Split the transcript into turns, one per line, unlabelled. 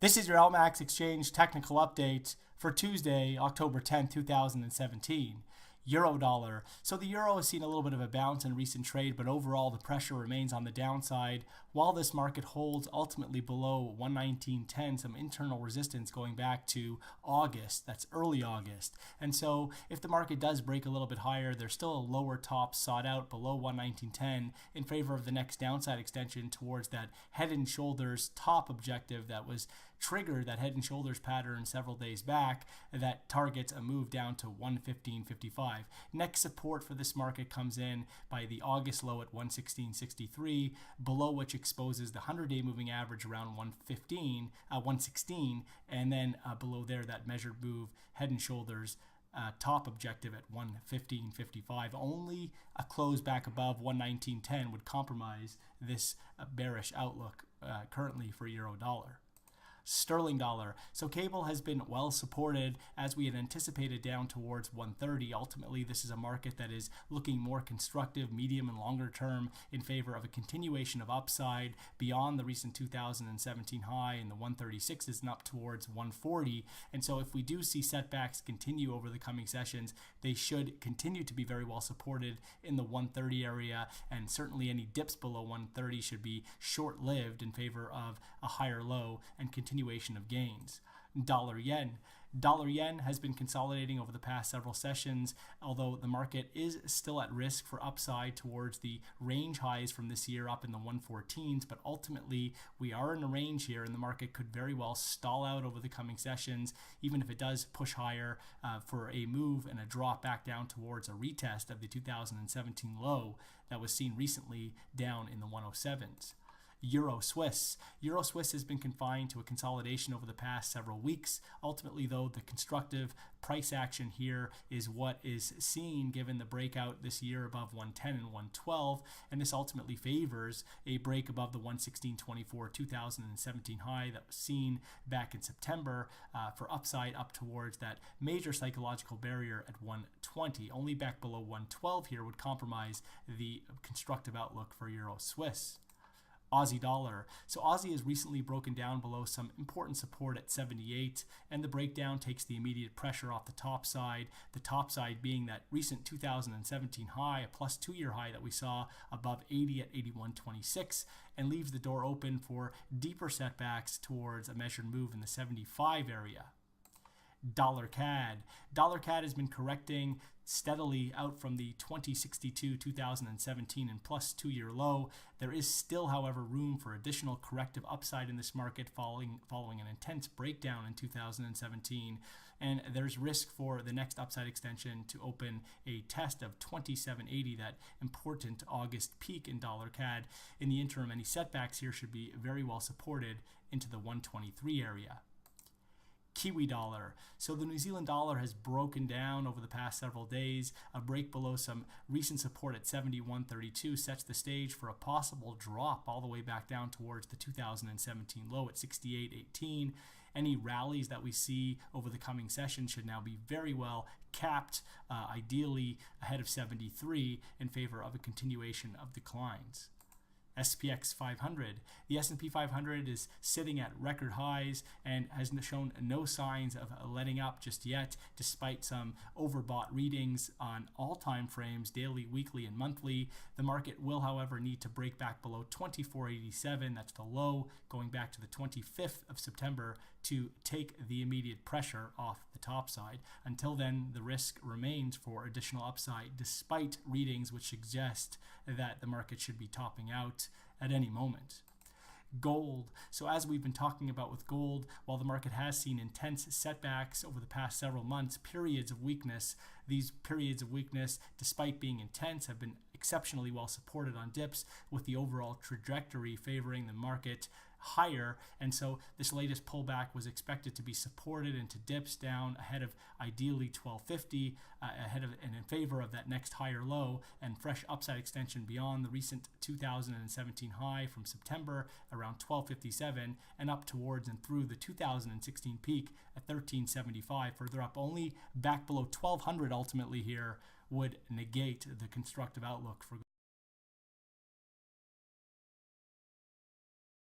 This is your LMAX exchange technical update for Tuesday, October 10, 2017. Euro dollar. So the euro has seen a little bit of a bounce in recent trade, but overall the pressure remains on the downside while this market holds ultimately below 119.10, some internal resistance going back to August. That's early August. And so if the market does break a little bit higher, there's still a lower top sought out below 119.10 in favor of the next downside extension towards that head and shoulders top objective that was triggered, that head and shoulders pattern several days back that targets a move down to 115.55. Next support for this market comes in by the August low at 116.63, below which exposes the 100-day moving average around 116, and then below there that measured move head and shoulders top objective at 115.55. Only a close back above 119.10 would compromise this bearish outlook currently for euro dollar. Sterling dollar. So cable has been well supported as we had anticipated down towards 130. Ultimately, this is a market that is looking more constructive, medium and longer term in favor of a continuation of upside beyond the recent 2017 high in the 136s and up towards 140. And so if we do see setbacks continue over the coming sessions, they should continue to be very well supported in the 130 area, and certainly any dips below 130 should be short-lived in favor of a higher low and continuation of gains. Dollar yen. Dollar yen has been consolidating over the past several sessions, although the market is still at risk for upside towards the range highs from this year up in the 114s, but ultimately we are in a range here and the market could very well stall out over the coming sessions, even if it does push higher for a move and a drop back down towards a retest of the 2017 low that was seen recently down in the 107s. Euro Swiss. Euro Swiss has been confined to a consolidation over the past several weeks. Ultimately, though, the constructive price action here is what is seen given the breakout this year above 110 and 112, and this ultimately favors a break above the 116.24 2017 high that was seen back in September for upside up towards that major psychological barrier at 120. Only back below 112 here would compromise the constructive outlook for Euro Swiss. Aussie dollar. So Aussie has recently broken down below some important support at 78, and the breakdown takes the immediate pressure off the top side being that recent 2017 high, a plus 2-year high that we saw above 80 at 81.26, and leaves the door open for deeper setbacks towards a measured move in the 75 area. Dollar CAD. Dollar CAD has been correcting steadily out from the 2062 2017 and plus 2-year low. There is still, however, room for additional corrective upside in this market following an intense breakdown in 2017, and there's risk for the next upside extension to open a test of 2780, that important August peak in dollar CAD. In the interim, any setbacks here should be very well supported into the 123 area. Kiwi dollar. So the New Zealand dollar has broken down over the past several days. A break below some recent support at 71.32 sets the stage for a possible drop all the way back down towards the 2017 low at 68.18. Any rallies that we see over the coming session should now be very well capped, ideally ahead of 73, in favor of a continuation of declines. SPX 500. The S&P 500 is sitting at record highs and has shown no signs of letting up just yet, despite some overbought readings on all time frames, daily, weekly, and monthly. The market will, however, need to break back below 24.87. That's the low going back to the 25th of September to take the immediate pressure off the top side. Until then, the risk remains for additional upside, despite readings which suggest that the market should be topping out at any moment. Gold. So as we've been talking about with gold, while the market has seen intense setbacks over the past several months, periods of weakness, these periods of weakness, despite being intense, have been exceptionally well supported on dips, with the overall trajectory favoring the market higher. And so this latest pullback was expected to be supported into dips down ahead of ideally 1250, ahead of and in favor of that next higher low and fresh upside extension beyond the recent 2017 high from September around 1257 and up towards and through the 2016 peak at 1375. Further up, only back below 1200 ultimately here would negate the constructive outlook for